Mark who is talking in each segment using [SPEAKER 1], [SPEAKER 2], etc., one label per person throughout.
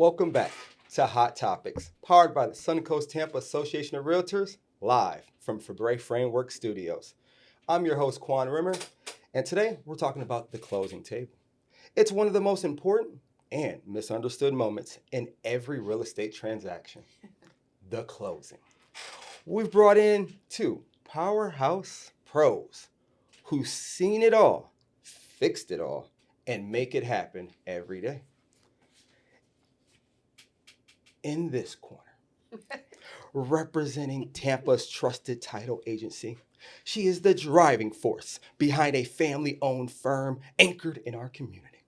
[SPEAKER 1] Welcome back to Hot Topics, powered by the Suncoast Tampa Association of Realtors, live from Fabre Framework Studios. I'm your host, Quan Rimmer, and today we're talking about the closing table. It's one of the most important and misunderstood moments in every real estate transaction, the closing. We've brought in two powerhouse pros who've seen it all, fixed it all, and make it happen every day. In this corner, representing Tampa's trusted title agency, she is the driving force behind a family-owned firm anchored in our community.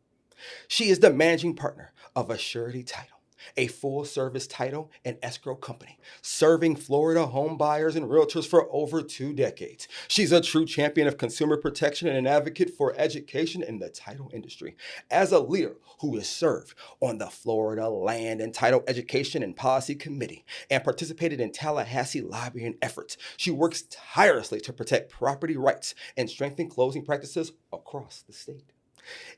[SPEAKER 1] She is the managing partner of Assurity Title, a full-service title and escrow company serving Florida home buyers and realtors for over 2 decades. She's a true champion of consumer protection and an advocate for education in the title industry. As a leader who has served on the Florida Land and Title Education and Policy Committee and participated in Tallahassee lobbying efforts, she works tirelessly to protect property rights and strengthen closing practices across the state.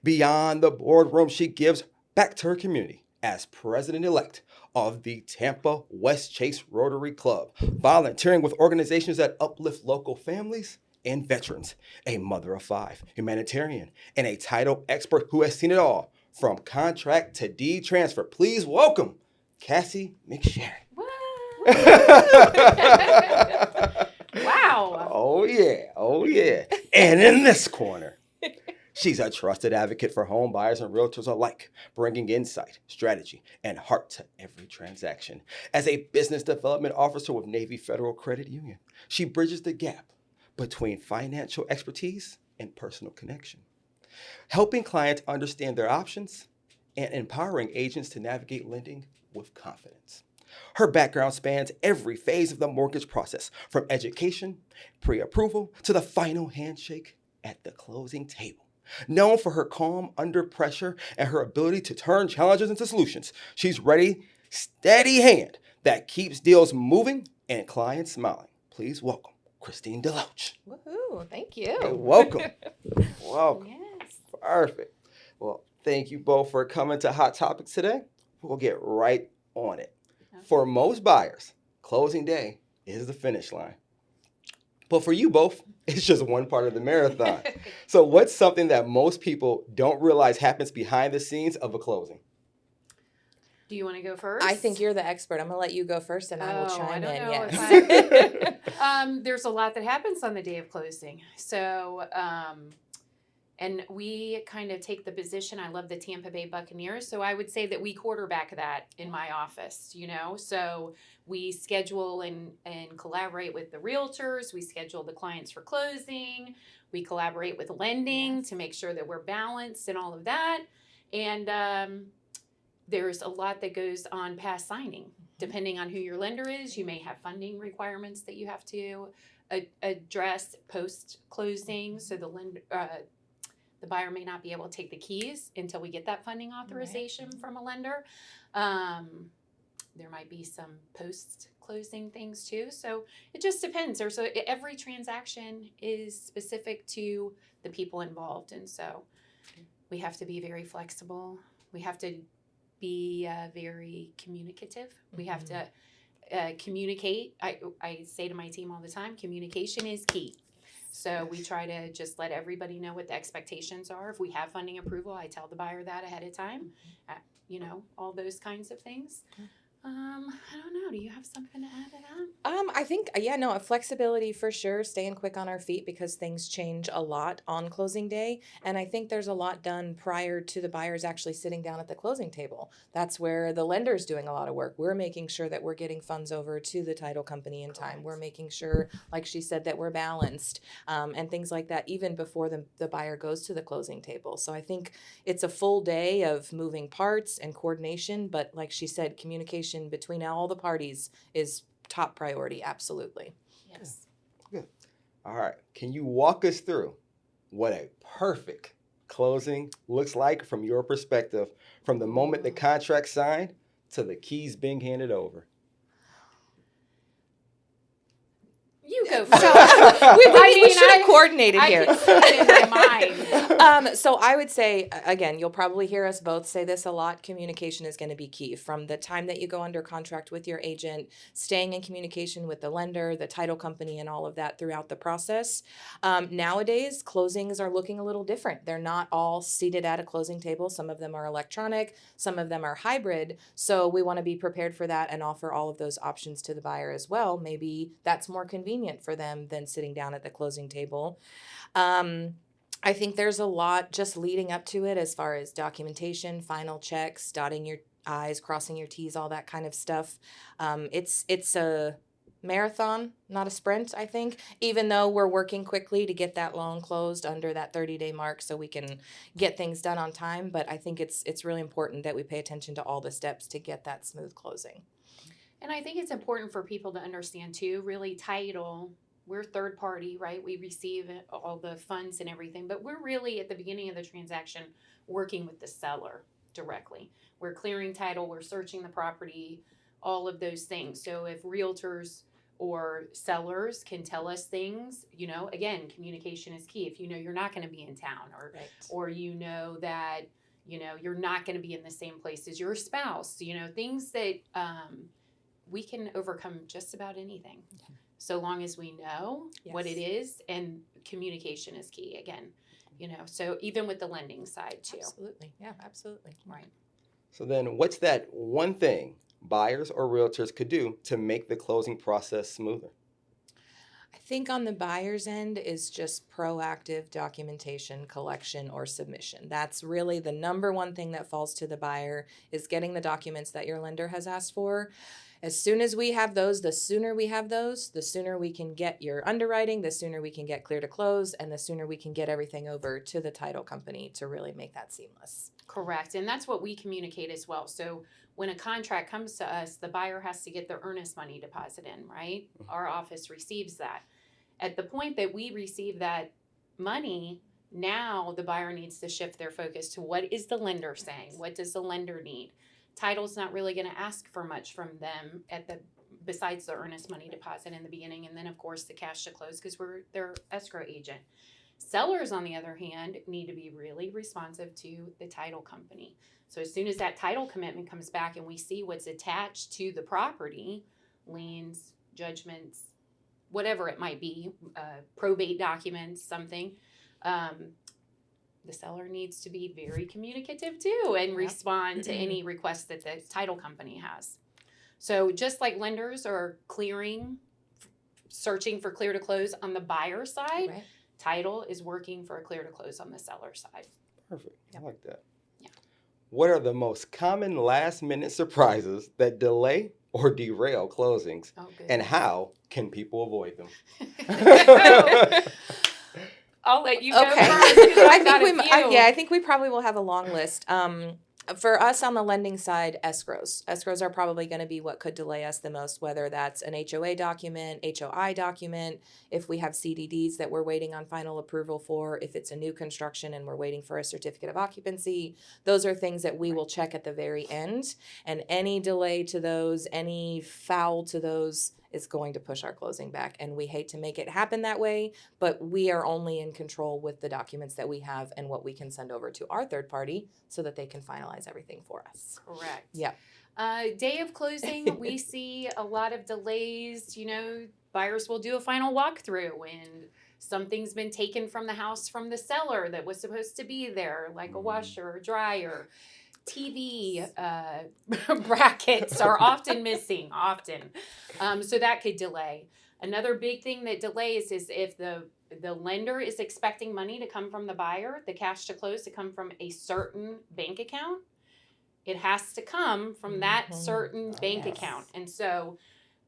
[SPEAKER 1] Beyond the boardroom, she gives back to her community as president-elect of the Tampa West Chase Rotary Club, volunteering with organizations that uplift local families and veterans, a mother of 5, humanitarian, and a title expert who has seen it all from contract to deed transfer. Please welcome Cassie McSherry.
[SPEAKER 2] Wow.
[SPEAKER 1] Oh yeah. And in this corner, she's a trusted advocate for home buyers and realtors alike, bringing insight, strategy, and heart to every transaction. As a business development officer with Navy Federal Credit Union, she bridges the gap between financial expertise and personal connection, helping clients understand their options and empowering agents to navigate lending with confidence. Her background spans every phase of the mortgage process, from education, pre-approval, to the final handshake at the closing table. Known for her calm under pressure and her ability to turn challenges into solutions, she's ready, steady hand that keeps deals moving and clients smiling. Please welcome Christine Deloach.
[SPEAKER 2] Woohoo, thank you.
[SPEAKER 1] Hey, welcome. Welcome.
[SPEAKER 2] Yes.
[SPEAKER 1] Perfect. Well, thank you both for coming to Hot Topics today. We'll get right on it.
[SPEAKER 2] Okay.
[SPEAKER 1] For most buyers, closing day is the finish line. But for you both, it's just one part of the marathon. So what's something that most people don't realize happens behind the scenes of a closing?
[SPEAKER 2] Do you want to go first?
[SPEAKER 3] I think you're the expert. I'm going to let you go first and I will chime in.
[SPEAKER 2] Yes. There's a lot that happens on the day of closing. So, and we kind of take the position, I love the Tampa Bay Buccaneers, so I would say that we quarterback that in my office, So we schedule and collaborate with the realtors, we schedule the clients for closing, we collaborate with lending to make sure that we're balanced and all of that. And there's a lot that goes on past signing. Depending on who your lender is, you may have funding requirements that you have to address post-closing, so the buyer may not be able to take the keys until we get that funding authorization from a lender. There might be some post-closing things too. So it just depends. Every transaction is specific to the people involved. And so we have to be very flexible. We have to be very communicative. We have to communicate. I say to my team all the time, communication is key. So we try to just let everybody know what the expectations are. If we have funding approval, I tell the buyer that ahead of time, all those kinds of things. I don't know. Do you have something to add to that?
[SPEAKER 3] I think, flexibility for sure, staying quick on our feet because things change a lot on closing day. And I think there's a lot done prior to the buyers actually sitting down at the closing table. That's where the lender's doing a lot of work. We're making sure that we're getting funds over to the title company in time. We're making sure, like she said, that we're balanced and things like that, even before the buyer goes to the closing table. So I think it's a full day of moving parts and coordination, but like she said, communication between all the parties is top priority, absolutely.
[SPEAKER 2] Yes.
[SPEAKER 1] Good. All right. Can you walk us through what a perfect closing looks like from your perspective, from the moment the contract's signed to the keys being handed over?
[SPEAKER 2] You you go
[SPEAKER 3] So
[SPEAKER 2] first.
[SPEAKER 3] we should have coordinated
[SPEAKER 2] I
[SPEAKER 3] here.
[SPEAKER 2] can see it in my mind.
[SPEAKER 3] So I would say, again, you'll probably hear us both say this a lot. Communication is going to be key from the time that you go under contract with your agent, staying in communication with the lender, the title company, and all of that throughout the process. Nowadays, closings are looking a little different. They're not all seated at a closing table. Some of them are electronic, some of them are hybrid. So we want to be prepared for that and offer all of those options to the buyer as well. Maybe that's more convenient for them than sitting down at the closing table. I think there's a lot just leading up to it as far as documentation, final checks, dotting your I's, crossing your T's, all that kind of stuff. It's a marathon, not a sprint, I think, even though we're working quickly to get that loan closed under that 30-day mark so we can get things done on time. But I think it's really important that we pay attention to all the steps to get that smooth closing.
[SPEAKER 2] And I think it's important for people to understand too, really title, we're third party, right? We receive all the funds and everything, but we're really at the beginning of the transaction working with the seller directly. We're clearing title, we're searching the property, all of those things. So if realtors or sellers can tell us things, you know, again, communication is key. If you know you're not going to be in town
[SPEAKER 3] Right.
[SPEAKER 2] or you know that, you know, you're not going to be in the same place as your spouse, you know, things that we can overcome just about anything. So long as we know what it is, and communication is key again, you know, so even with the lending side too.
[SPEAKER 3] Absolutely. Yeah, absolutely.
[SPEAKER 2] Right.
[SPEAKER 1] So then what's that one thing buyers or realtors could do to make the closing process smoother?
[SPEAKER 3] I think on the buyer's end is just proactive documentation, collection, or submission. That's really the number one thing that falls to the buyer, is getting the documents that your lender has asked for. As soon as we have those, the sooner we have those, the sooner we can get your underwriting, the sooner we can get clear to close, and the sooner we can get everything over to the title company to really make that seamless.
[SPEAKER 2] Correct. And that's what we communicate as well. So when a contract comes to us, the buyer has to get their earnest money deposit in, right? Our office receives that. At the point that we receive that money, now the buyer needs to shift their focus to what is the lender saying? What does the lender need? Title's not really going to ask for much from them besides the earnest money deposit in the beginning, and then of course the cash to close because we're their escrow agent. Sellers, on the other hand, need to be really responsive to the title company. So as soon as that title commitment comes back and we see what's attached to the property, liens, judgments, whatever it might be, probate documents, something, the seller needs to be very communicative too and respond to any requests that the title company has. So just like lenders are clearing, searching for clear to close on the buyer side,
[SPEAKER 3] Right.
[SPEAKER 2] title is working for a clear to close on the seller side.
[SPEAKER 1] Perfect. I like that.
[SPEAKER 2] Yeah.
[SPEAKER 1] What are the most common last-minute surprises that delay or derail closings,
[SPEAKER 2] Oh, good.
[SPEAKER 1] and how can people avoid them?
[SPEAKER 2] I'll let you go
[SPEAKER 3] Okay.
[SPEAKER 2] first. 'Cause I've got a few.
[SPEAKER 3] I think we probably will have a long list. For us on the lending side, escrows. Escrows are probably going to be what could delay us the most, whether that's an HOA document, HOI document, if we have CDDs that we're waiting on final approval for, if it's a new construction and we're waiting for a certificate of occupancy. Those are things that we will check at the very end. And any delay to those, any foul to those is going to push our closing back. And we hate to make it happen that way, but we are only in control with the documents that we have and what we can send over to our third party so that they can finalize everything for us.
[SPEAKER 2] Correct.
[SPEAKER 3] Yeah.
[SPEAKER 2] Day of closing, we see a lot of delays. You know, buyers will do a final walkthrough and something's been taken from the house from the seller that was supposed to be there, like a washer or dryer. TV brackets are often missing, so that could delay. Another big thing that delays is if the lender is expecting money to come from the buyer, the cash to close to come from a certain bank account, it has to come from that certain bank account. And so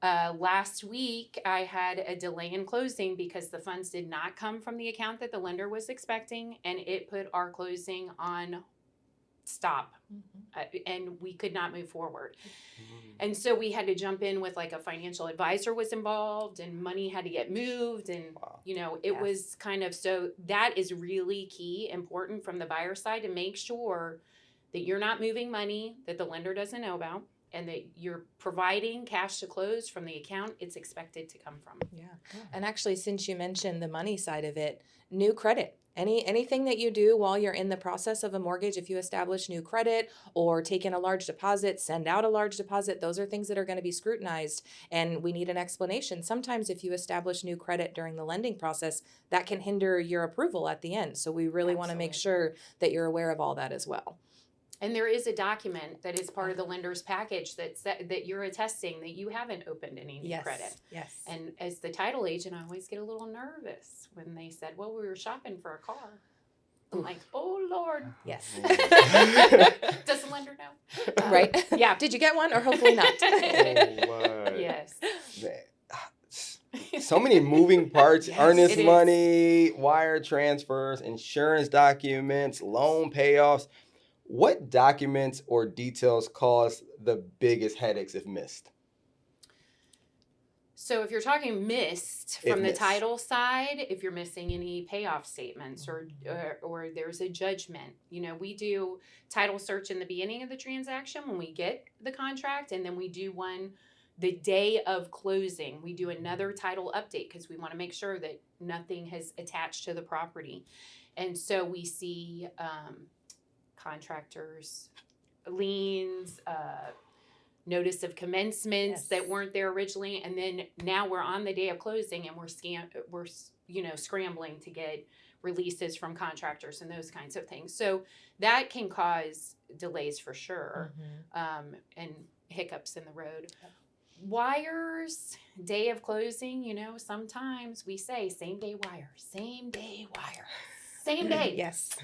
[SPEAKER 2] last week I had a delay in closing because the funds did not come from the account that the lender was expecting, and it put our closing on stop. And we could not move forward. And so we had to jump in with like a financial advisor was involved and money had to get moved. And, you know, it was kind of, so that is really key, important from the buyer side to make sure that you're not moving money that the lender doesn't know about, and that you're providing cash to close from the account it's expected to come from.
[SPEAKER 3] Yeah. And actually, since you mentioned the money side of it, new credit. Anything that you do while you're in the process of a mortgage, if you establish new credit or take in a large deposit, send out a large deposit, those are things that are going to be scrutinized, and we need an explanation. Sometimes if you establish new credit during the lending process, that can hinder your approval at the end. So we really want to make sure that you're aware of all that as well.
[SPEAKER 2] And there is a document that is part of the lender's package that you're attesting that you haven't opened any new credit.
[SPEAKER 3] Yes.
[SPEAKER 2] And as the title agent, I always get a little nervous when they said, well, we were shopping for a car. I'm like, oh, Lord.
[SPEAKER 3] Yes.
[SPEAKER 2] Does the lender know?
[SPEAKER 3] Right?
[SPEAKER 2] Yeah.
[SPEAKER 3] Did you get one, or hopefully not?
[SPEAKER 2] Yes.
[SPEAKER 1] So many moving parts,
[SPEAKER 2] Yes,
[SPEAKER 1] earnest
[SPEAKER 2] it is.
[SPEAKER 1] money, wire transfers, insurance documents, loan payoffs. What documents or details cause the biggest headaches if missed?
[SPEAKER 2] So if you're talking missed
[SPEAKER 1] If
[SPEAKER 2] from the
[SPEAKER 1] missed.
[SPEAKER 2] title side, if you're missing any payoff statements or there's a judgment, we do title search in the beginning of the transaction when we get the contract, and then we do one the day of closing. We do another title update because we want to make sure that nothing has attached to the property. And so we see contractors, liens, notice of commencements that weren't there originally, and then now we're on the day of closing and we're scrambling to get releases from contractors and those kinds of things. So that can cause delays for sure, and hiccups in the road. Wires, day of closing, sometimes we say same day wire, same day.
[SPEAKER 3] Yes.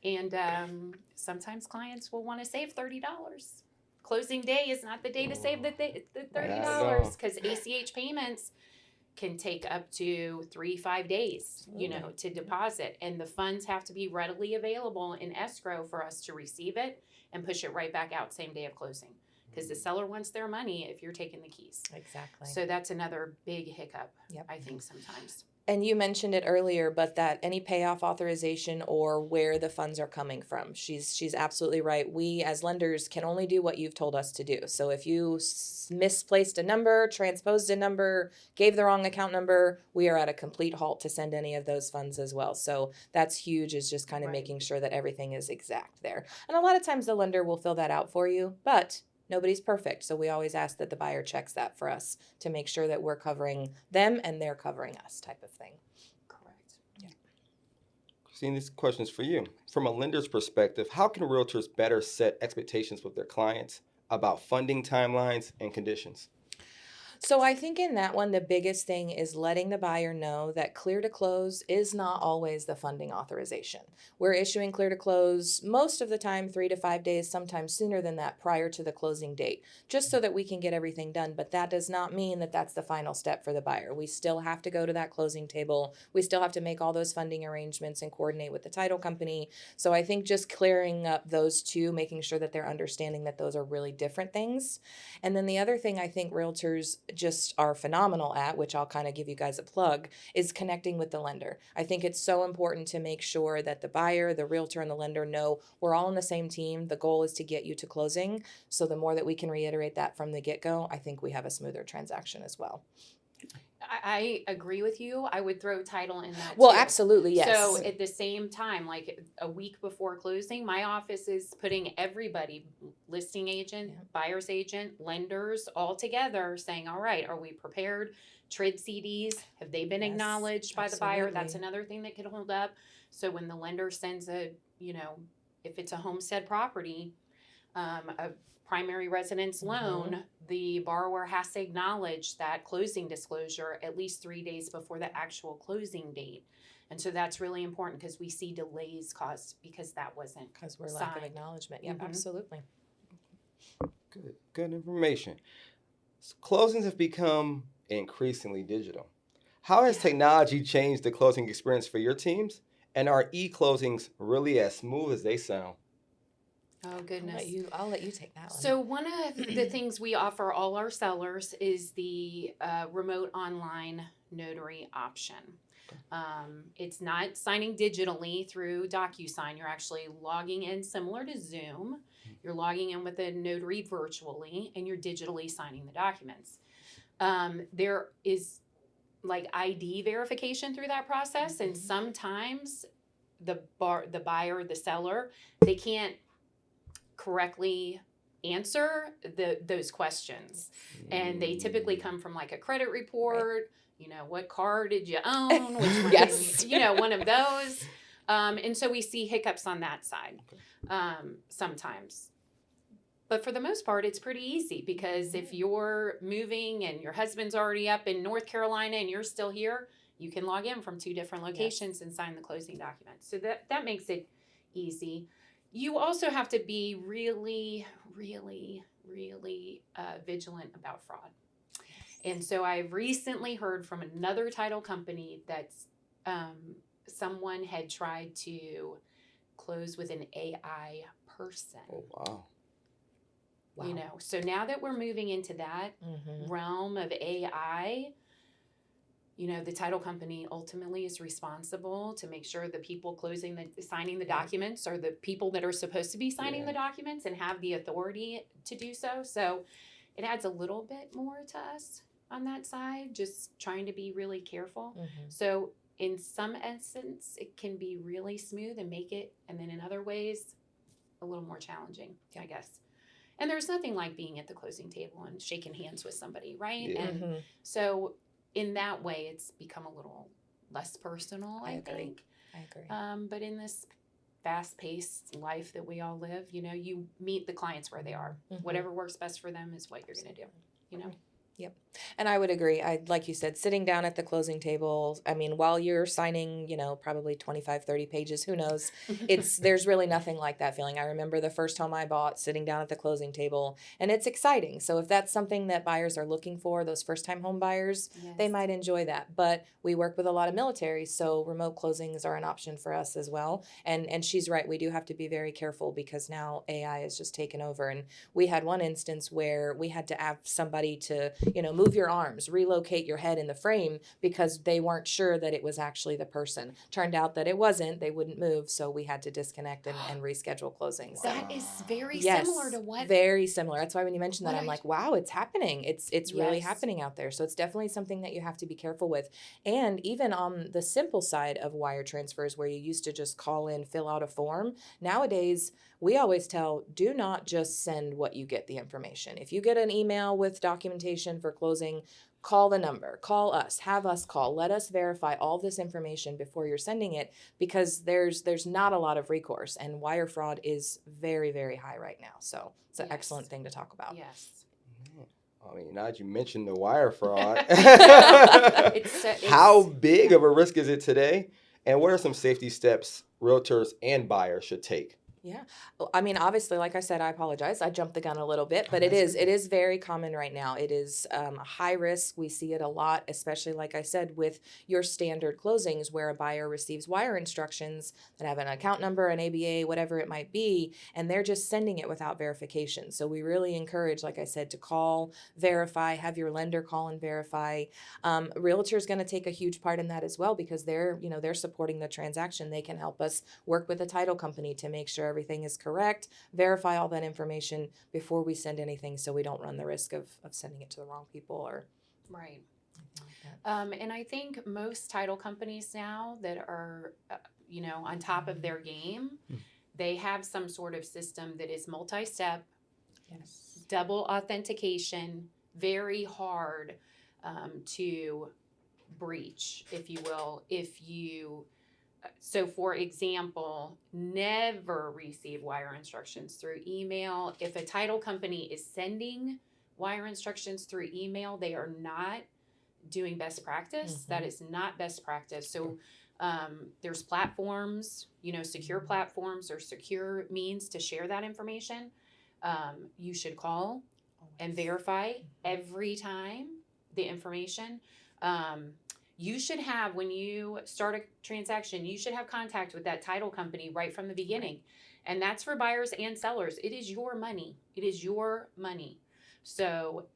[SPEAKER 2] And sometimes clients will want to save $30. Closing day is not the day to save the $30 because ACH payments can take up to 3-5 days, to deposit. And the funds have to be readily available in escrow for us to receive it and push it right back out same day of closing. Because the seller wants their money if you're taking the keys.
[SPEAKER 3] Exactly.
[SPEAKER 2] So that's another big hiccup, I think, sometimes.
[SPEAKER 3] And you mentioned it earlier, but that any payoff authorization or where the funds are coming from, she's absolutely right. We as lenders can only do what you've told us to do. So if you misplaced a number, transposed a number, gave the wrong account number, we are at a complete halt to send any of those funds as well. So that's huge, is just kind of making sure that everything is exact there. And a lot of times the lender will fill that out for you, but nobody's perfect, so we always ask that the buyer checks that for us to make sure that we're covering them and they're covering us, type of thing.
[SPEAKER 2] Correct.
[SPEAKER 3] Yeah.
[SPEAKER 1] Christine, this question is for you. From a lender's perspective, how can realtors better set expectations with their clients about funding timelines and conditions?
[SPEAKER 3] So I think in that one, the biggest thing is letting the buyer know that clear to close is not always the funding authorization. We're issuing clear to close most of the time 3 to 5 days, sometimes sooner than that, prior to the closing date, just so that we can get everything done. But that does not mean that that's the final step for the buyer. We still have to go to that closing table. We still have to make all those funding arrangements and coordinate with the title company. So I think just clearing up those two, making sure that they're understanding that those are really different things. And then the other thing I think realtors just are phenomenal at, which I'll kind of give you guys a plug, is connecting with the lender. I think it's so important to make sure that the buyer, the realtor, and the lender know we're all on the same team. The goal is to get you to closing. So the more that we can reiterate that from the get-go, I think we have a smoother transaction as well.
[SPEAKER 2] I agree with you. I would throw title in that
[SPEAKER 3] Well,
[SPEAKER 2] too.
[SPEAKER 3] absolutely, yes.
[SPEAKER 2] So at the same time, like a week before closing, my office is putting everybody, listing agent, buyer's agent, lenders, all together saying, all right, are we prepared? TRID CDs, have they been acknowledged by the buyer? That's another thing that can hold up. So when the lender sends if it's a homestead property, a primary residence loan, the borrower has to acknowledge that closing disclosure at least 3 days before the actual closing date. And so that's really important because we see delays caused because that wasn't
[SPEAKER 3] Because we're
[SPEAKER 2] signed.
[SPEAKER 3] lack of acknowledgement. Yep, absolutely.
[SPEAKER 1] Good information. So closings have become increasingly digital. How has technology changed the closing experience for your teams? And are e-closings really as smooth as they sound?
[SPEAKER 2] Oh, goodness.
[SPEAKER 3] I'll let you take that one.
[SPEAKER 2] So one of the things we offer all our sellers is the remote online notary option. It's not signing digitally through DocuSign. You're actually logging in similar to Zoom, You're logging in with a notary virtually, and you're digitally signing the documents. There is like ID verification through that process, and sometimes the buyer, the seller, they can't correctly answer those questions, and they typically come from like a credit report. You know, what car did you own? Which one?
[SPEAKER 3] Yes.
[SPEAKER 2] You know, one of those. And so we see hiccups on that side sometimes. But for the most part, it's pretty easy, because if you're moving and your husband's already up in North Carolina and you're still here, you can log in from 2 different locations and sign the closing documents. So that makes it easy. You also have to be really, really, really vigilant about fraud. And so I've recently heard from another title company that someone had tried to close with an AI person.
[SPEAKER 1] Oh, wow.
[SPEAKER 3] Wow.
[SPEAKER 2] You know, so now that we're moving into that realm of AI, you know, the title company ultimately is responsible to make sure the people signing the documents are the people that are supposed to be signing the documents and have the authority to do so. So it adds a little bit more to us on that side, just trying to be really careful. So in some essence, it can be really smooth and make it, and then in other ways, a little more challenging, I guess. And there's nothing like being at the closing table and shaking hands with somebody, right?
[SPEAKER 1] Yeah.
[SPEAKER 2] And so in that way, it's become a little less personal, I think.
[SPEAKER 3] I agree.
[SPEAKER 2] But in this fast-paced life that we all live, you know, you meet the clients where they are. Whatever works best for them is what you're going to do, you know?
[SPEAKER 3] Yep. And I would agree. Like you said, sitting down at the closing table, I mean, while you're signing, you know, probably 25, 30 pages, who knows, there's really nothing like that feeling. I remember the first home I bought, sitting down at the closing table, and it's exciting. So if that's something that buyers are looking for, those first time home buyers, they might enjoy that. But we work with a lot of military, so remote closings are an option for us as well. And she's right. We do have to be very careful, because now AI has just taken over. And we had one instance where we had to have somebody to, you know, move your arms, relocate your head in the frame, because they weren't sure that it was actually the person. Turned out that it wasn't. They wouldn't move, so we had to disconnect and reschedule closings.
[SPEAKER 2] That is very
[SPEAKER 3] Yes,
[SPEAKER 2] similar to what...
[SPEAKER 3] very similar. That's why when you mentioned that, I'm like, wow, it's happening. It's really
[SPEAKER 2] Yes.
[SPEAKER 3] happening out there. So it's definitely something that you have to be careful with. And even on the simple side of wire transfers, where you used to just call in, fill out a form, nowadays we always tell, do not just send what you get the information. If you get an email with documentation for closing, call the number, call us, have us call, let us verify all this information before you're sending it, because there's not a lot of recourse, and wire fraud is very, very high right now. So it's an excellent thing to talk about.
[SPEAKER 2] Yes.
[SPEAKER 1] I mean, now that you mentioned the wire fraud,
[SPEAKER 2] It's
[SPEAKER 1] how big of a risk is it today? And what are some safety steps realtors and buyers should take?
[SPEAKER 3] Yeah. I mean, obviously, like I said, I apologize. I jumped the gun a little bit, but it
[SPEAKER 1] That's
[SPEAKER 3] is very common right now. It is a high risk. We see it a lot, especially, like I said, with your standard closings, where a buyer receives wire instructions that have an account number, an ABA, whatever it might be, and they're just sending it without verification. So we really encourage, like I said, to call, verify, have your lender call and verify. Realtor is going to take a huge part in that as well, because they're supporting the transaction. They can help us work with the title company to make sure everything is correct, verify all that information before we send anything, so we don't run the risk of sending it to the wrong people or
[SPEAKER 2] right.
[SPEAKER 3] like that.
[SPEAKER 2] And I think most title companies now that are, you know, on top of their game, they have some sort of system that is multi-step, double authentication, very hard to breach, if you will. So, for example, never receive wire instructions through email. If a title company is sending wire instructions through email, they are not doing best practice. That is not best practice. So there's platforms, you know, secure platforms or secure means to share that information. You should call and verify every time the information. You should have, when you start a transaction, you should have contact with that title company right from the beginning. And that's for buyers and sellers. It is your money. It is your money. So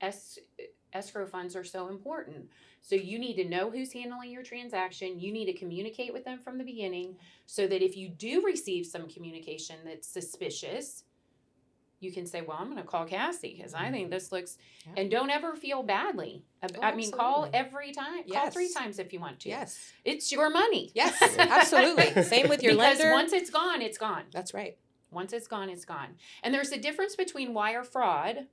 [SPEAKER 2] escrow funds are so important. So you need to know who's handling your transaction. You need to communicate with them from the beginning, so that if you do receive some communication that's suspicious, you can say, well, I'm going to call Cassie because I think this looks,
[SPEAKER 3] Yeah.
[SPEAKER 2] and don't ever feel badly.
[SPEAKER 3] Oh,
[SPEAKER 2] I mean, call
[SPEAKER 3] absolutely.
[SPEAKER 2] every time, call 3
[SPEAKER 3] Yes.
[SPEAKER 2] times if you want to.
[SPEAKER 3] Yes.
[SPEAKER 2] It's your money.
[SPEAKER 3] Yes, absolutely. Same with your
[SPEAKER 2] Because
[SPEAKER 3] lender.
[SPEAKER 2] once it's gone, it's gone.
[SPEAKER 3] That's right.
[SPEAKER 2] Once it's gone, it's gone. And there's a difference between wire fraud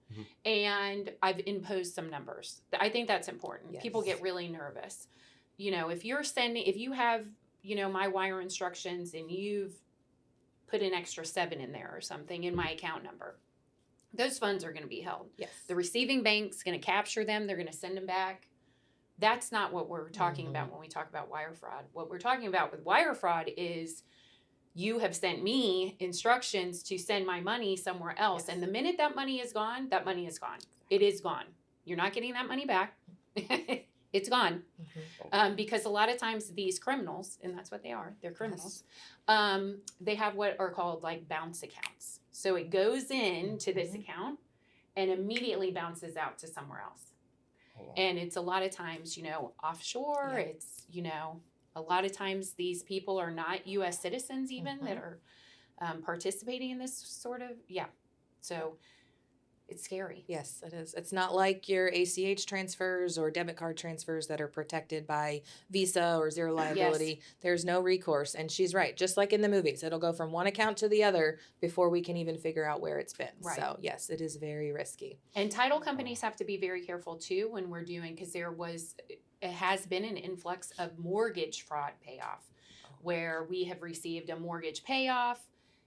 [SPEAKER 2] and I've imposed some numbers. I think that's important.
[SPEAKER 3] Yes.
[SPEAKER 2] People get really nervous. You know, if you have, you know, my wire instructions and you've put an extra 7 in there or something in my account number, those funds are going to be held.
[SPEAKER 3] Yes.
[SPEAKER 2] The receiving bank's going to capture them. They're going to send them back. That's not what we're talking about when we talk about wire fraud. What we're talking about with wire fraud is you have sent me instructions to send my money somewhere else.
[SPEAKER 3] Yes.
[SPEAKER 2] And the minute that money is gone, that money is gone. It is gone. You're not getting that money back. It's gone. Because a lot of times these criminals, and that's what they are, they're criminals, they have what are called like bounce accounts. So it goes into this account and immediately bounces out to somewhere else. And it's a lot of times, you know, offshore.
[SPEAKER 3] Yeah.
[SPEAKER 2] It's, you know, a lot of times these people are not U.S. citizens even that are participating in this sort of, So it's scary.
[SPEAKER 3] Yes, it is. It's not like your ACH transfers or debit card transfers that are protected by Visa or zero liability. There's no recourse. And she's right. Just like in the movies, it'll go from one account to the other before we can even figure out where it's been.
[SPEAKER 2] Right.
[SPEAKER 3] So, yes, it is very risky.
[SPEAKER 2] And title companies have to be very careful too when we're doing, because it has been an influx of mortgage fraud payoff where we have received a mortgage payoff.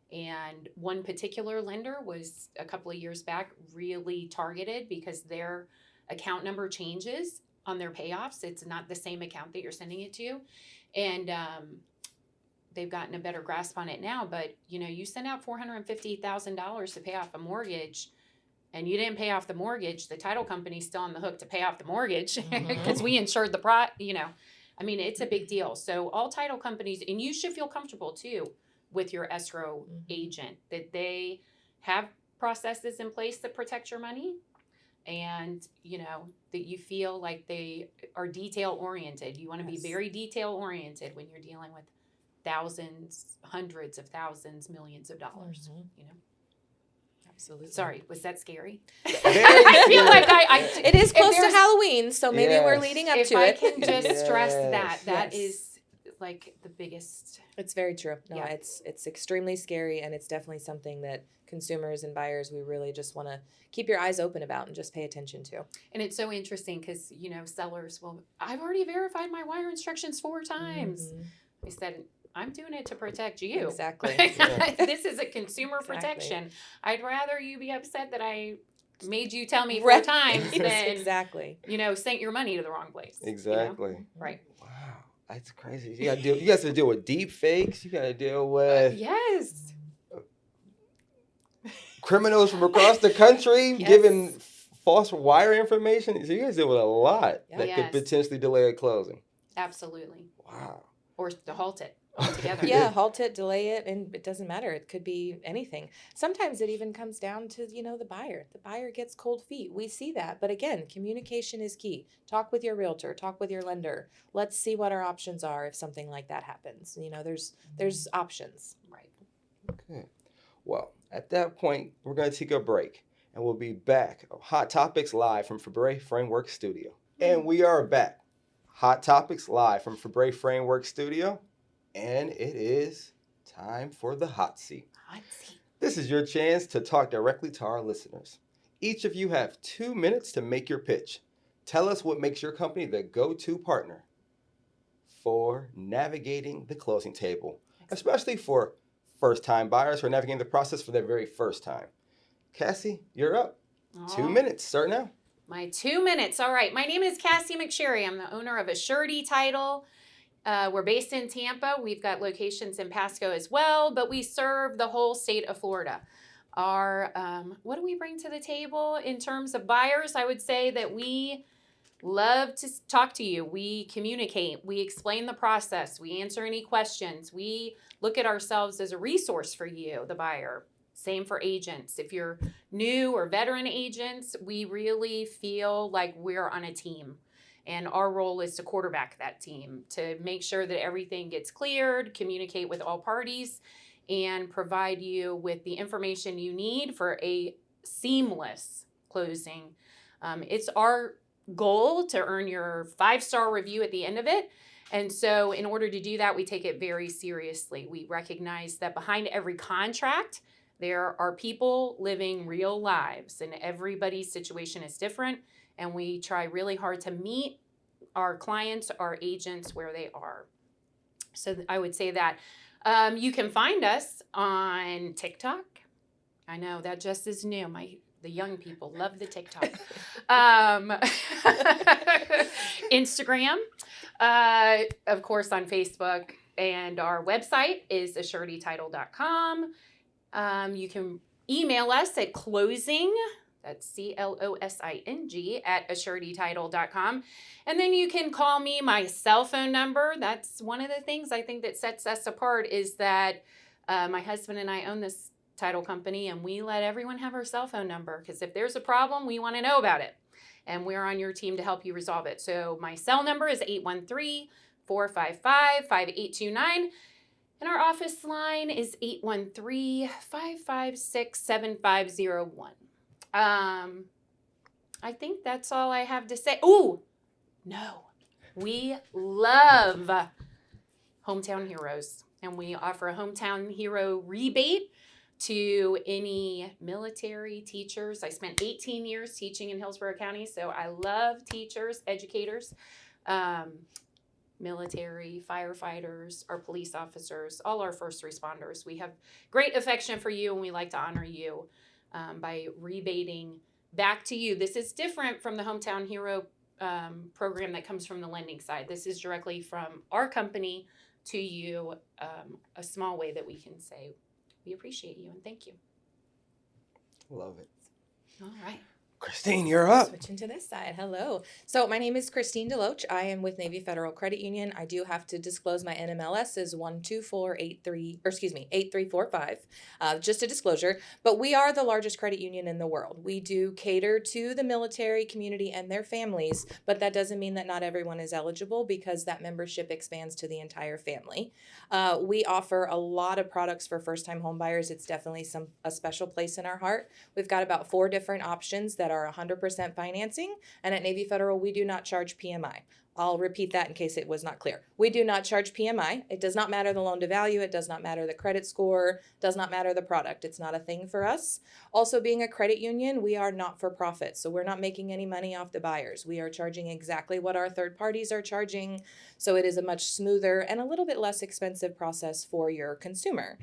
[SPEAKER 2] And one particular lender was a couple of years back really targeted because their account number changes on their payoffs. It's not the same account that you're sending it to. And they've gotten a better grasp on it now. But, you know, you send out $450,000 to pay off a mortgage and you didn't pay off the mortgage, the title company's still on the hook to pay off the mortgage because we insured the I mean, it's a big deal. So all title companies, and you should feel comfortable too with your escrow agent, that they have processes in place that protect your money and, you know, that you feel like they are detail oriented. You want to be very detail oriented when you're dealing with thousands, hundreds of thousands, millions of dollars, you know.
[SPEAKER 3] Absolutely.
[SPEAKER 2] Sorry, was that scary?
[SPEAKER 1] Very
[SPEAKER 2] I feel
[SPEAKER 1] scary.
[SPEAKER 2] like
[SPEAKER 3] It is close to
[SPEAKER 2] there's-
[SPEAKER 3] Halloween, so maybe we're leading up
[SPEAKER 2] if
[SPEAKER 3] to
[SPEAKER 2] I
[SPEAKER 3] it.
[SPEAKER 2] can just stress that
[SPEAKER 3] Yes.
[SPEAKER 2] is like the biggest.
[SPEAKER 3] It's very true. No,
[SPEAKER 2] Yeah.
[SPEAKER 3] it's extremely scary, and it's definitely something that consumers and buyers, we really just want to keep your eyes open about and just pay attention to.
[SPEAKER 2] And it's so interesting because, you know, sellers will, I've already verified my wire instructions 4 times. I said, I'm doing it to protect you.
[SPEAKER 3] Exactly.
[SPEAKER 2] This is a consumer protection. I'd rather you be upset that I made you tell me 4
[SPEAKER 3] Right.
[SPEAKER 2] times than,
[SPEAKER 3] Exactly.
[SPEAKER 2] you know, sent your money to the wrong place. you know?
[SPEAKER 1] Exactly.
[SPEAKER 2] Right.
[SPEAKER 1] Wow, that's crazy. You guys have to deal with deep fakes. You got to deal with
[SPEAKER 2] Yes.
[SPEAKER 1] criminals from across the country
[SPEAKER 2] Yes.
[SPEAKER 1] giving false wire information. So you guys deal with a lot
[SPEAKER 3] Yeah.
[SPEAKER 1] that
[SPEAKER 2] Yes.
[SPEAKER 1] could potentially delay a closing.
[SPEAKER 2] Absolutely.
[SPEAKER 1] Wow.
[SPEAKER 2] Or to halt it altogether.
[SPEAKER 3] Yeah, halt it, delay it, and it doesn't matter. It could be anything. Sometimes it even comes down to, you know, the buyer. The buyer gets cold feet. We see that. But again, communication is key. Talk with your realtor, talk with your lender. Let's see what our options are if something like that happens. You know, there's options.
[SPEAKER 2] Right.
[SPEAKER 1] Okay. Well, at that point, we're going to take a break, and we'll be back. Hot Topics live from Fabre Framework Studio. And we are back. Hot Topics live from Fabre Framework Studio. And it is time for the hot seat.
[SPEAKER 2] Hot seat.
[SPEAKER 1] This is your chance to talk directly to our listeners. Each of you have 2 minutes to make your pitch. Tell us what makes your company the go-to partner for navigating the closing table, especially for first-time buyers who are navigating the process for their very first time. Cassie, you're up. 2 minutes. Start now.
[SPEAKER 2] My 2 minutes. All right. My name is Cassie McSherry. I'm the owner of a Surety Title. We're based in Tampa. We've got locations in Pasco as well, but we serve the whole state of Florida. Our what do we bring to the table in terms of buyers? I would say that we love to talk to you. We communicate. We explain the process. We answer any questions. We look at ourselves as a resource for you, the buyer. Same for agents. If you're new or veteran agents, we really feel like we're on a team. And our role is to quarterback that team, to make sure that everything gets cleared, communicate with all parties, and provide you with the information you need for a seamless closing. It's our goal to earn your 5-star review at the end of it. And so in order to do that, we take it very seriously. We recognize that behind every contract, there are people living real lives, and everybody's situation is different. And we try really hard to meet our clients, our agents, where they are. So I would say that you can find us on TikTok. I know that just is new. The young people love the TikTok. Instagram, of course, on Facebook, and our website is assuretytitle.com. You can email us at closing, that's CLOSING, at assuretytitle.com. And then you can call me. My cell phone number, that's one of the things I think that sets us apart, is that my husband and I own this title company, and we let everyone have our cell phone number, because if there's a problem, we want to know about it, and we're on your team to help you resolve it. So my cell number is 813-455-5829, and our office line is 813-556-7501. I think that's all I have to say. Oh, no, we love Hometown Heroes, and we offer a Hometown Hero rebate to any military teachers. I spent 18 years teaching in Hillsborough County, so I love teachers, educators, military, firefighters, our police officers, all our first responders. We have great affection for you, and we like to honor you by rebating back to you. This is different from the Hometown Hero program that comes from the lending side. This is directly from our company to you, a small way that we can say we appreciate you and thank you.
[SPEAKER 1] Love it.
[SPEAKER 2] All right.
[SPEAKER 1] Christine, you're up.
[SPEAKER 3] Switching to this side. Hello. So my name is Christine Deloach. I am with Navy Federal Credit Union. I do have to disclose my NMLS is 8345. Just a disclosure. But we are the largest credit union in the world. We do cater to the military community and their families, but that doesn't mean that not everyone is eligible, because that membership expands to the entire family. We offer a lot of products for first-time home buyers. It's definitely a special place in our heart. We've got about 4 different options that are 100% financing, and at Navy Federal, we do not charge PMI. I'll repeat that in case it was not clear. We do not charge PMI. It does not matter the loan to value. It does not matter the credit score. Does not matter the product. It's not a thing for us. Also, being a credit union, we are not for profit. So we're not making any money off the buyers. We are charging exactly what our third parties are charging. So it is a much smoother and a little bit less expensive process for your consumer.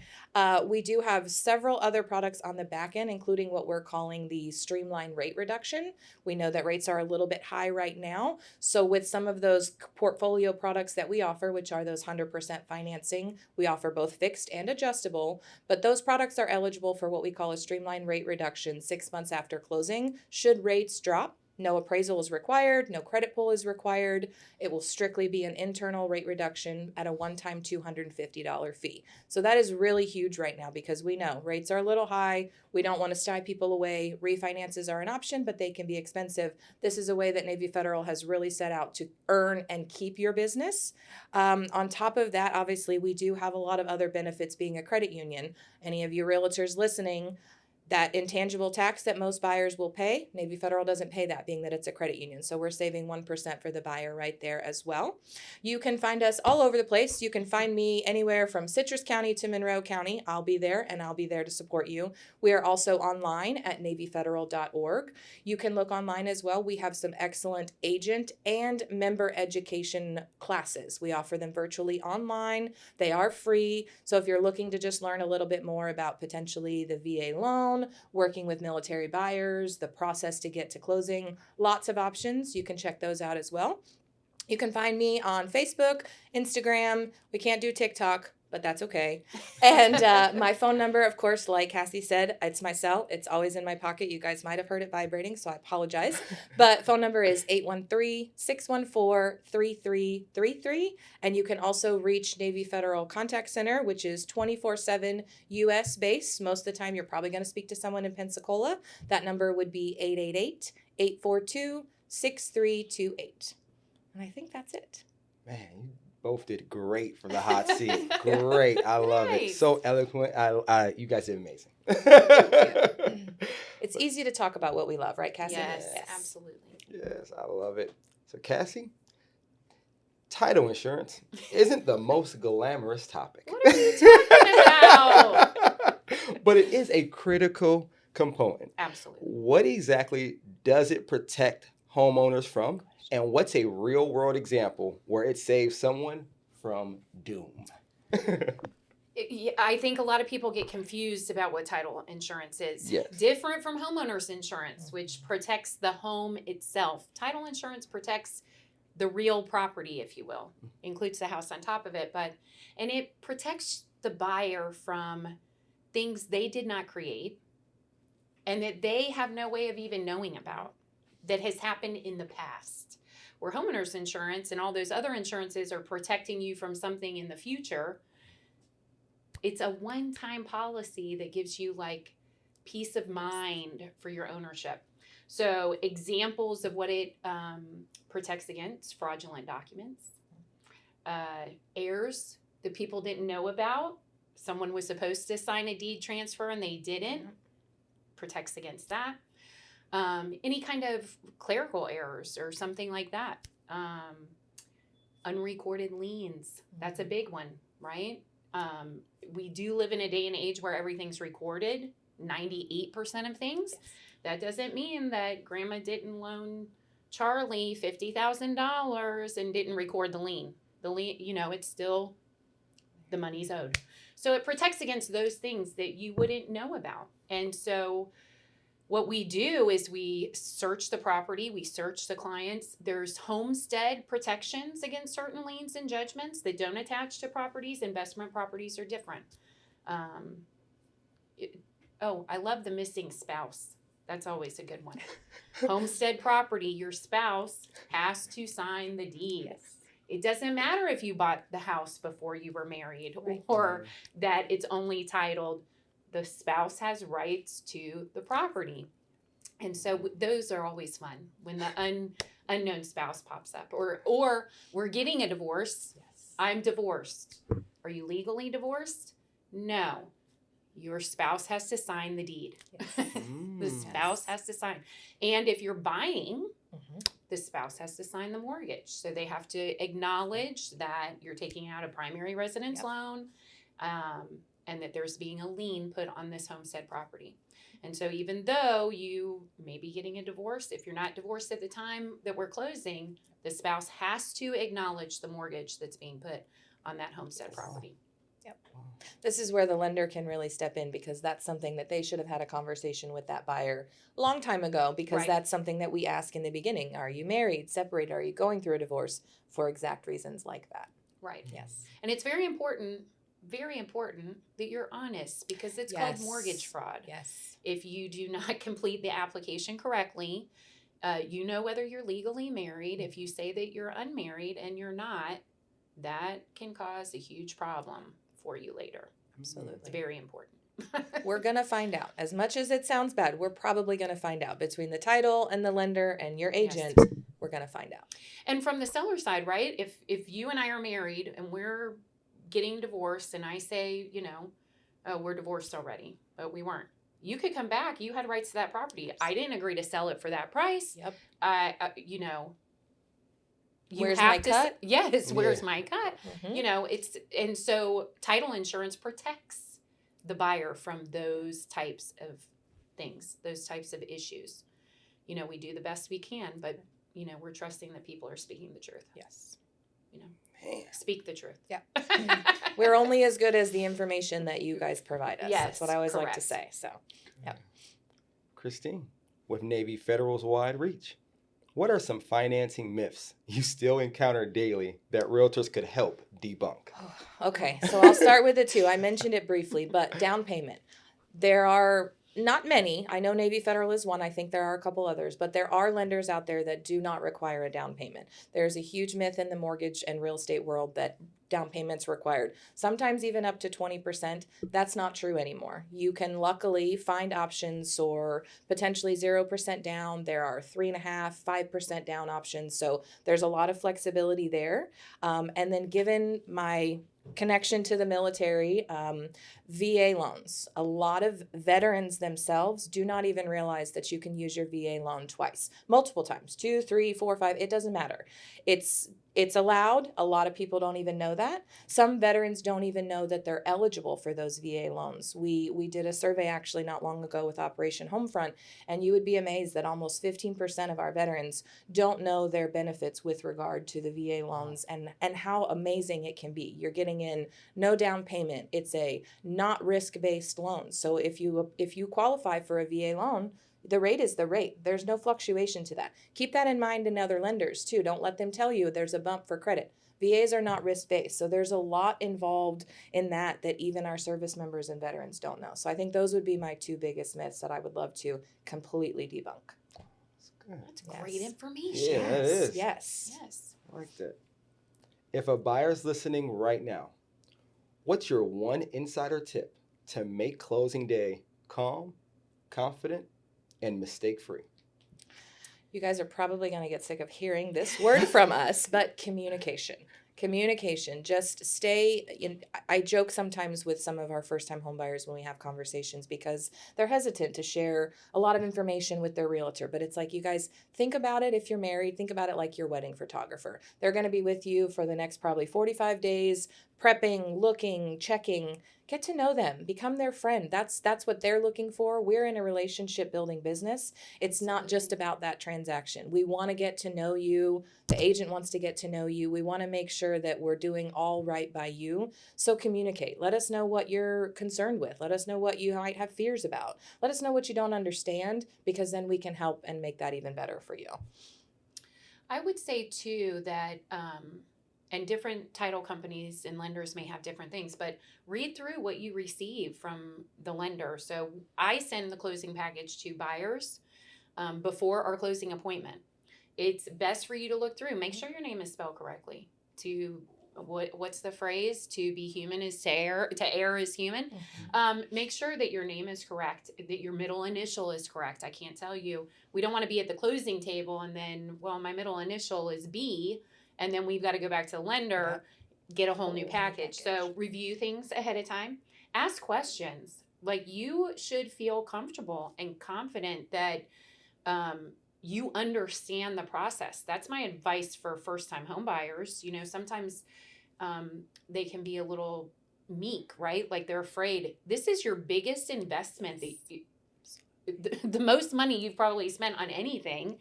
[SPEAKER 3] We do have several other products on the back end, including what we're calling the streamline rate reduction. We know that rates are a little bit high right now. So with some of those portfolio products that we offer, which are those 100% financing, we offer both fixed and adjustable, but those products are eligible for what we call a streamline rate reduction 6 months after closing. Should rates drop, no appraisal is required, no credit pull is required. It will strictly be an internal rate reduction at a one-time $250 fee. So that is really huge right now, because we know rates are a little high. We don't want to sty people away. Refinances are an option, but they can be expensive. This is a way that Navy Federal has really set out to earn and keep your business. On top of that, obviously, we do have a lot of other benefits being a credit union. Any of you realtors listening, that intangible tax that most buyers will pay, Navy Federal doesn't pay that, being that it's a credit union. So we're saving 1% for the buyer right there as well. You can find us all over the place. You can find me anywhere from Citrus County to Monroe County. I'll be there, and I'll be there to support you. We are also online at NavyFederal.org. You can look online as well. We have some excellent agent and member education classes. We offer them virtually online. They are free. So if you're looking to just learn a little bit more about potentially the VA loan, working with military buyers, the process to get to closing, lots of options. You can check those out as well. You can find me on Facebook, Instagram. We can't do TikTok, but that's okay. And my phone number, of course, like Cassie said, it's my cell. It's always in my pocket. You guys might have heard it vibrating, so I apologize. But phone number is 813-614-3333. And you can also reach Navy Federal Contact Center, which is 24/7 U.S. based. Most of the time, you're probably going to speak to someone in Pensacola. That number would be 888-842-6328. And I think that's it.
[SPEAKER 1] Man, both did great for the hot seat. Great. I love it.
[SPEAKER 2] Nice.
[SPEAKER 1] So eloquent. You guys did amazing.
[SPEAKER 3] It's easy to talk about what we love, right, Cassie?
[SPEAKER 2] Yes,
[SPEAKER 1] Yes.
[SPEAKER 2] absolutely.
[SPEAKER 1] Yes, I love it. So, Cassie, title insurance isn't the most glamorous topic.
[SPEAKER 2] What are you talking about?
[SPEAKER 1] But it is a critical component.
[SPEAKER 2] Absolutely.
[SPEAKER 1] What exactly does it protect homeowners from? And what's a real world example where it saves someone from doom?
[SPEAKER 2] I think a lot of people get confused about what title insurance is.
[SPEAKER 1] Yes.
[SPEAKER 2] Different from homeowners insurance, which protects the home itself. Title insurance protects the real property, if you will, includes the house on top of it, and it protects the buyer from things they did not create and that they have no way of even knowing about that has happened in the past. Where homeowners insurance and all those other insurances are protecting you from something in the future, it's a one-time policy that gives you like peace of mind for your ownership. So examples of what it protects against: fraudulent documents, heirs that people didn't know about. Someone was supposed to sign a deed transfer and they didn't. Protects against that. Any kind of clerical errors or something like that. Unrecorded liens. That's a big one, right? We do live in a day and age where everything's recorded, 98% of things.
[SPEAKER 3] Yes.
[SPEAKER 2] That doesn't mean that grandma didn't loan Charlie $50,000 and didn't record the lien. The lien, it's still, the money's owed. So it protects against those things that you wouldn't know about. And so what we do is we search the property, we search the clients. There's homestead protections against certain liens and judgments that don't attach to properties. Investment properties are different. I love the missing spouse. That's always a good one. Homestead property, your spouse has to sign the deed.
[SPEAKER 3] Yes.
[SPEAKER 2] It doesn't matter if you bought the house before you were married,
[SPEAKER 3] Right.
[SPEAKER 2] or that it's only titled. The spouse has rights to the property. And so those are always fun when the unknown spouse pops up. Or we're getting a divorce.
[SPEAKER 3] Yes.
[SPEAKER 2] I'm divorced. Are you legally divorced? No. Your spouse has to sign the deed.
[SPEAKER 3] Yes.
[SPEAKER 2] The spouse has to sign. And if you're buying, the spouse has to sign the mortgage. So they have to acknowledge that you're taking out a primary residence loan, and that there's being a lien put on this homestead property. And so even though you may be getting a divorce, if you're not divorced at the time that we're closing, the spouse has to acknowledge the mortgage that's being put on that homestead property.
[SPEAKER 3] Yep. This is where the lender can really step in, because that's something that they should have had a conversation with that buyer a long time ago, because
[SPEAKER 2] Right.
[SPEAKER 3] that's something that we ask in the beginning. Are you married, separated, are you going through a divorce, for exact reasons like that.
[SPEAKER 2] Right.
[SPEAKER 3] Yes.
[SPEAKER 2] And it's very important that you're honest, because it's called mortgage fraud.
[SPEAKER 3] Yes.
[SPEAKER 2] If you do not complete the application correctly, you know whether you're legally married. If you say that you're unmarried and you're not, that can cause a huge problem for you later. It's
[SPEAKER 3] Absolutely.
[SPEAKER 2] very important.
[SPEAKER 3] We're going to find out. As much as it sounds bad, we're probably going to find out. Between the title and the lender and your agent, we're going to find out.
[SPEAKER 2] And from the seller side, right? If you and I are married and we're getting divorced and I say, oh, we're divorced already, but we weren't. You could come back. You had rights to that property. I didn't agree to sell it for that price.
[SPEAKER 3] Yep.
[SPEAKER 2] Where's
[SPEAKER 3] my cut?
[SPEAKER 2] Yes, where's my cut?
[SPEAKER 3] Mm-hmm.
[SPEAKER 2] And so title insurance protects the buyer from those types of things, those types of issues. We do the best we can, but we're trusting that people are speaking the truth.
[SPEAKER 3] Yes.
[SPEAKER 2] Speak the truth.
[SPEAKER 3] Yeah. We're only as good as the information that you guys provide us.
[SPEAKER 2] Yes,
[SPEAKER 3] that's what I always like to
[SPEAKER 2] correct.
[SPEAKER 3] say. So, yep.
[SPEAKER 1] Christine, with Navy Federal's wide reach, what are some financing myths you still encounter daily that realtors could help debunk?
[SPEAKER 3] Okay, so I'll start with the two. I mentioned it briefly, but down payment. There are not many. I know Navy Federal is one. I think there are a couple others, but there are lenders out there that do not require a down payment. There's a huge myth in the mortgage and real estate world that down payments required, sometimes even up to 20%. That's not true anymore. You can luckily find options for potentially 0% down. There are 3.5%, 5% down options. So there's a lot of flexibility there. And then given my connection to the military, VA loans. A lot of veterans themselves do not even realize that you can use your VA loan twice, multiple times, 2, 3, 4, 5. It doesn't matter. It's allowed. A lot of people don't even know that. Some veterans don't even know that they're eligible for those VA loans. We did a survey actually not long ago with Operation Homefront, and you would be amazed that almost 15% of our veterans don't know their benefits with regard to the VA loans and how amazing it can be. You're getting in no down payment. It's a not risk-based loan. So if you qualify for a VA loan, the rate is the rate. There's no fluctuation to that. Keep that in mind in other lenders too. Don't let them tell you there's a bump for credit. VAs are not risk-based. So there's a lot involved in that even our service members and veterans don't know. So I think those would be my two biggest myths that I would love to completely debunk.
[SPEAKER 1] That's good.
[SPEAKER 2] That's
[SPEAKER 3] Yes.
[SPEAKER 2] great information.
[SPEAKER 1] Yeah, that is.
[SPEAKER 3] Yes.
[SPEAKER 2] Yes.
[SPEAKER 1] I like that. If a buyer's listening right now, what's your one insider tip to make closing day calm, confident, and mistake-free?
[SPEAKER 3] You guys are probably going to get sick of hearing this word from us, but communication. Communication. Just stay in. I joke sometimes with some of our first-time homebuyers when we have conversations because they're hesitant to share a lot of information with their realtor. But it's like, you guys think about it. If you're married, think about it like your wedding photographer. They're going to be with you for the next probably 45 days, prepping, looking, checking. Get to know them. Become their friend. That's what they're looking for. We're in a relationship building business. It's not just about that transaction. We want to get to know you. The agent wants to get to know you. We want to make sure that we're doing all right by you. So communicate. Let us know what you're concerned with. Let us know what you might have fears about. Let us know what you don't understand, because then we can help and make that even better for you.
[SPEAKER 2] I would say too that, and different title companies and lenders may have different things, but read through what you receive from the lender. So I send the closing package to buyers before our closing appointment. It's best for you to look through. Make sure your name is spelled correctly. What's the phrase? To be human is to err. To err is human. Make sure that your name is correct. That your middle initial is correct. I can't tell you. We don't want to be at the closing table and then, well, my middle initial is B, and then we've got to go back to the lender, get a whole new package. So review things ahead of time. Ask questions. Like, you should feel comfortable and confident that you understand the process. That's my advice for first-time home buyers. You know, sometimes they can be a little meek, right? Like, they're afraid. This is your biggest investment. The most money you've probably spent on anything.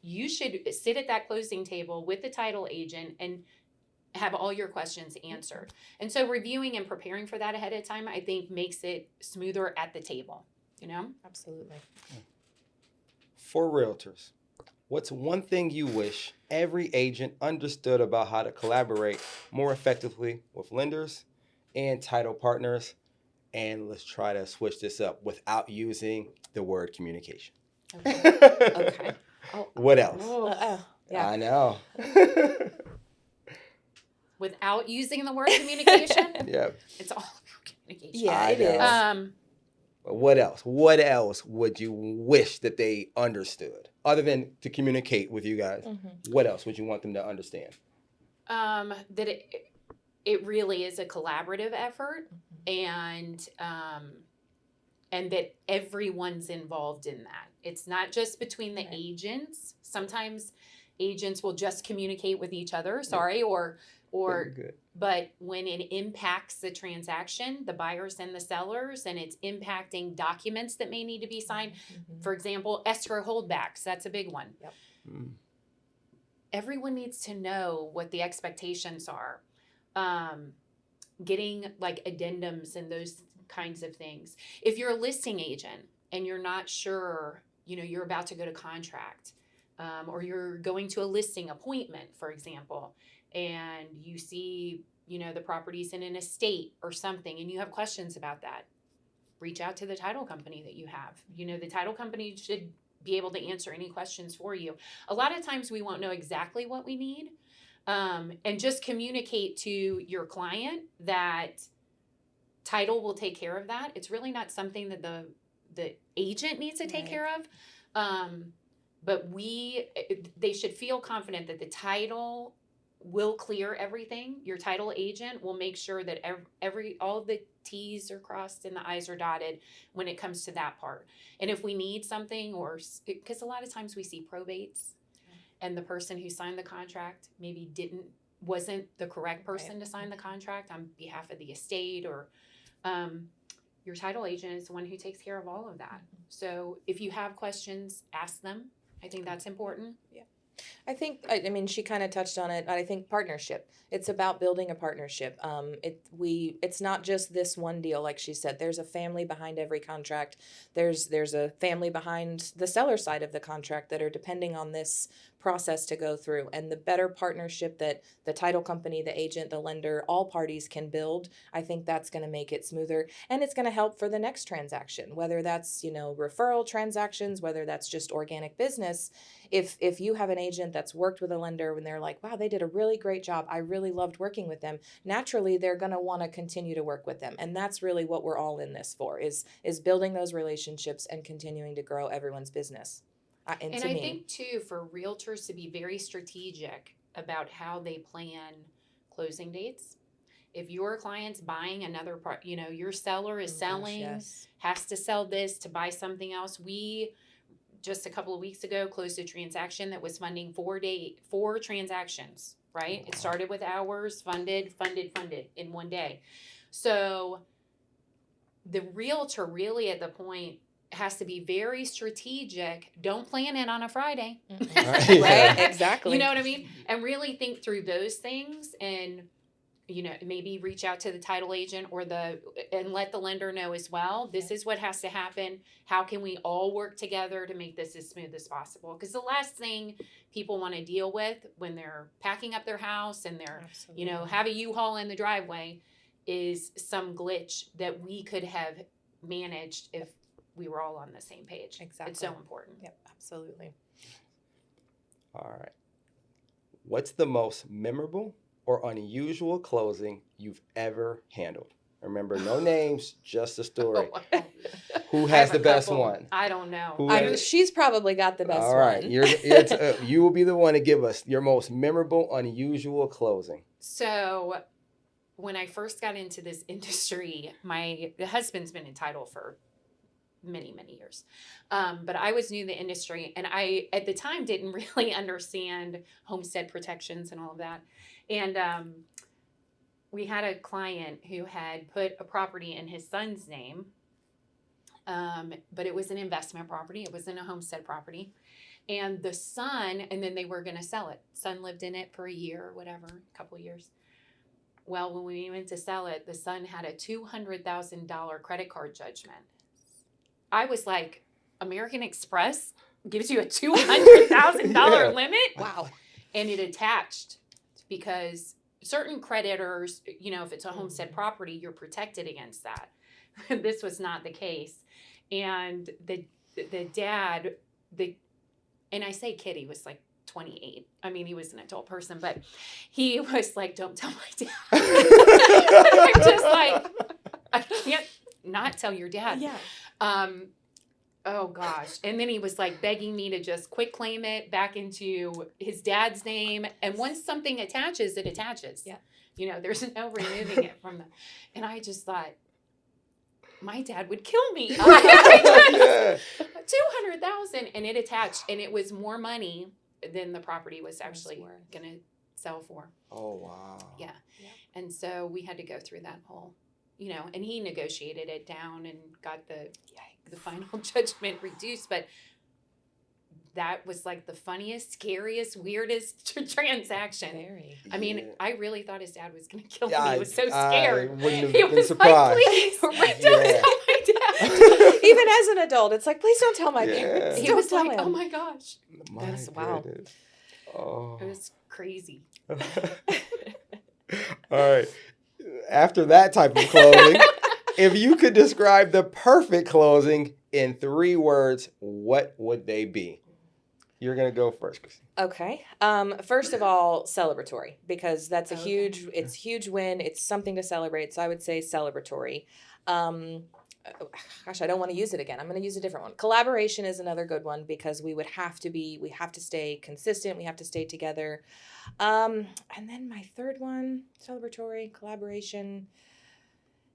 [SPEAKER 2] You should sit at that closing table with the title agent and have all your questions answered. And so reviewing and preparing for that ahead of time, I think, makes it smoother at the table, you know?
[SPEAKER 3] Absolutely.
[SPEAKER 1] For realtors, what's one thing you wish every agent understood about how to collaborate more effectively with lenders and title partners? And let's try to switch this up without using the word communication.
[SPEAKER 3] Okay.
[SPEAKER 1] What else?
[SPEAKER 3] Yeah.
[SPEAKER 1] I know.
[SPEAKER 2] Without using the word communication,
[SPEAKER 1] Yeah.
[SPEAKER 2] it's all about communication.
[SPEAKER 3] Yeah, it is.
[SPEAKER 1] But what else? What else would you wish that they understood other than to communicate with you guys? What else would you want them to understand?
[SPEAKER 2] That it really is a collaborative effort, and that everyone's involved in that. It's not just between the agents. Sometimes agents will just communicate with each other,
[SPEAKER 1] Good.
[SPEAKER 2] but when it impacts the transaction, the buyers and the sellers, and it's impacting documents that may need to be signed, for example, escrow holdbacks, that's a big one.
[SPEAKER 3] Yep.
[SPEAKER 2] Everyone needs to know what the expectations are. Getting like addendums and those kinds of things. If you're a listing agent and you're not sure, you know, you're about to go to contract, or you're going to a listing appointment, for example, and you see, you know, the property's in an estate or something, and you have questions about that, reach out to the title company that you have. The title company should be able to answer any questions for you. A lot of times we won't know exactly what we need, and just communicate to your client that title will take care of that. It's really not something that the agent needs to take care of. But they should feel confident that the title will clear everything. Your title agent will make sure that all of the T's are crossed and the I's are dotted when it comes to that part. And if we need something, because a lot of times we see probates and the person who signed the contract maybe wasn't the correct person to sign the contract on behalf of the estate, or your title agent is the one who takes care of all of that. So if you have questions, ask them. I think that's important.
[SPEAKER 3] Yeah. I think, she kind of touched on it, but I think partnership. It's about building a partnership. It's not just this one deal, like she said. There's a family behind every contract. There's a family behind the seller side of the contract that are depending on this process to go through. And the better partnership that the title company, the agent, the lender, all parties can build, I think that's going to make it smoother. And it's going to help for the next transaction, whether that's, referral transactions, whether that's just organic business. If you have an agent that's worked with a lender and they're like, wow, they did a really great job, I really loved working with them, naturally they're going to want to continue to work with them. And that's really what we're all in this for, is building those relationships and continuing to grow everyone's business. And I
[SPEAKER 2] think too, for realtors to be very strategic about how they plan closing dates. If your client's buying another part, your seller is selling, has to sell this to buy something else. We just a couple of weeks ago closed a transaction that was funding 4 transactions, right? It started with hours, funded in one day. So the realtor really at the point has to be very strategic. Don't plan it on a Friday.
[SPEAKER 3] Right, exactly.
[SPEAKER 2] You know what I mean? And really think through those things, and maybe reach out to the title agent and let the lender know as well. This is what has to happen. How can we all work together to make this as smooth as possible? Because the last thing people want to deal with when they're packing up their house and they're, have a U-Haul in the driveway is some glitch that we could have managed if we were all on the same page.
[SPEAKER 3] Exactly.
[SPEAKER 2] It's so important.
[SPEAKER 3] Yep, absolutely.
[SPEAKER 1] All right. What's the most memorable or unusual closing you've ever handled? Remember, no names, just a story. Who has the best one?
[SPEAKER 2] I don't know.
[SPEAKER 3] She's probably got the best one.
[SPEAKER 1] All right. You will be the one to give us your most memorable, unusual closing.
[SPEAKER 2] So when I first got into this industry, my husband's been in title for many, many years. But I was new to the industry, and I, at the time, didn't really understand homestead protections and all of that. And we had a client who had put a property in his son's name, but it was an investment property. It wasn't a homestead property. And the son, and then they were going to sell it. Son lived in it for a year or whatever, a couple of years. Well, when we went to sell it, the son had a $200,000 credit card judgment. I was like, American Express gives you a $200,000 limit?
[SPEAKER 3] Wow.
[SPEAKER 2] And it attached because certain creditors, if it's a homestead property, you're protected against that. This was not the case. And the dad, and I say kid, he was like 28. I mean, he was an adult person, but he was like, don't tell my dad. I'm just like, I can't not tell your dad.
[SPEAKER 3] Yeah.
[SPEAKER 2] Oh gosh. And then he was like begging me to just quit claim it back into his dad's name. And once something attaches, it attaches.
[SPEAKER 3] Yeah.
[SPEAKER 2] There's no removing it from and I just thought, my dad would kill me. 200,000 and it attached, and it was more money than the property was actually going to sell for.
[SPEAKER 1] Oh, wow.
[SPEAKER 2] Yeah. And so we had to go through that whole, and he negotiated it down and got the final judgment reduced. But that was like the funniest, scariest, weirdest transaction.
[SPEAKER 3] Very.
[SPEAKER 2] I mean,
[SPEAKER 1] Yeah.
[SPEAKER 2] I really thought his dad was going to kill me.
[SPEAKER 1] Yeah,
[SPEAKER 2] He was so
[SPEAKER 1] I
[SPEAKER 2] scared.
[SPEAKER 1] wouldn't have
[SPEAKER 2] He
[SPEAKER 1] been
[SPEAKER 2] was
[SPEAKER 1] surprised.
[SPEAKER 2] like, please, don't
[SPEAKER 1] Yeah.
[SPEAKER 2] tell my dad.
[SPEAKER 3] Even as an adult, it's like, please don't tell my
[SPEAKER 1] Yeah.
[SPEAKER 3] parents.
[SPEAKER 2] He
[SPEAKER 3] Don't
[SPEAKER 2] was
[SPEAKER 3] tell
[SPEAKER 2] like,
[SPEAKER 3] him.
[SPEAKER 2] oh my gosh.
[SPEAKER 1] My
[SPEAKER 3] That's wow.
[SPEAKER 1] goodness. Oh.
[SPEAKER 2] It was crazy.
[SPEAKER 1] All right. After that type of clothing, If you could describe the perfect closing in 3 words, what would they be? You're going to go first, Christine.
[SPEAKER 3] Okay. First of all, celebratory, because that's a
[SPEAKER 2] Okay.
[SPEAKER 3] huge win. It's something to celebrate. So I would say celebratory. Gosh, I don't want to use it again. I'm going to use a different one. Collaboration is another good one because we have to stay consistent. We have to stay together. And then my third one, celebratory, collaboration,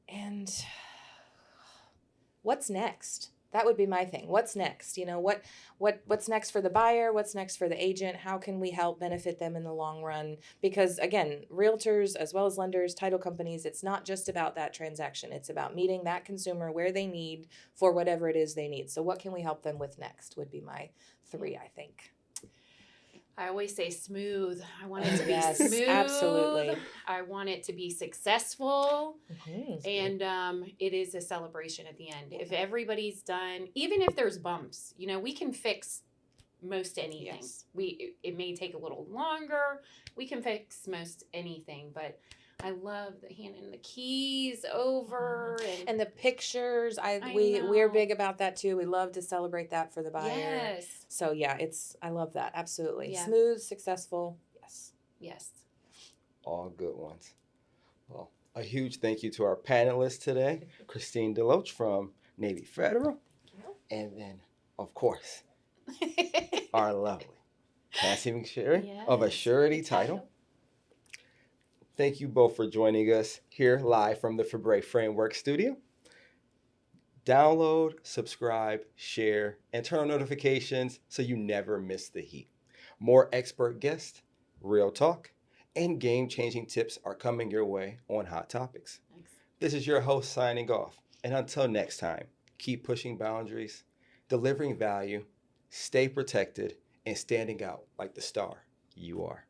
[SPEAKER 3] and what's next? That would be my thing. What's next? What's next for the buyer? What's next for the agent? How can we help benefit them in the long run? Because again, realtors as well as lenders, title companies, it's not just about that transaction. It's about meeting that consumer where they need for whatever it is they need. So what can we help them with next would be my 3, I think.
[SPEAKER 2] I always say smooth. I want it to be
[SPEAKER 3] Yes,
[SPEAKER 2] smooth.
[SPEAKER 3] absolutely.
[SPEAKER 2] I want it to be successful.
[SPEAKER 3] Mm-hmm.
[SPEAKER 2] And it is a celebration at the end. If everybody's done, even if there's bumps, we can fix most anything.
[SPEAKER 3] Yes.
[SPEAKER 2] It may take a little longer. We can fix most anything, but I love the handing the keys over
[SPEAKER 3] And the pictures.
[SPEAKER 2] I
[SPEAKER 3] We're
[SPEAKER 2] know.
[SPEAKER 3] big about that too. We love to celebrate that for the buyer.
[SPEAKER 2] Yes.
[SPEAKER 3] So yeah, I love that. Absolutely.
[SPEAKER 2] Yeah.
[SPEAKER 3] Smooth, successful. Yes.
[SPEAKER 2] Yes.
[SPEAKER 1] All good ones. Well, a huge thank you to our panelists today, Christine Deloach from Navy Federal, and then, of course, our lovely Cassie McSherry of
[SPEAKER 2] Yes.
[SPEAKER 1] Assurity Title. Thank you both for joining us here live from the Fabre Framework Studio. Download, subscribe, share, and turn on notifications so you never miss the heat. More expert guests, real talk, and game-changing tips are coming your way on Hot Topics.
[SPEAKER 2] Thanks.
[SPEAKER 1] This is your host signing off. And until next time, keep pushing boundaries, delivering value, stay protected, and standing out like the star you are.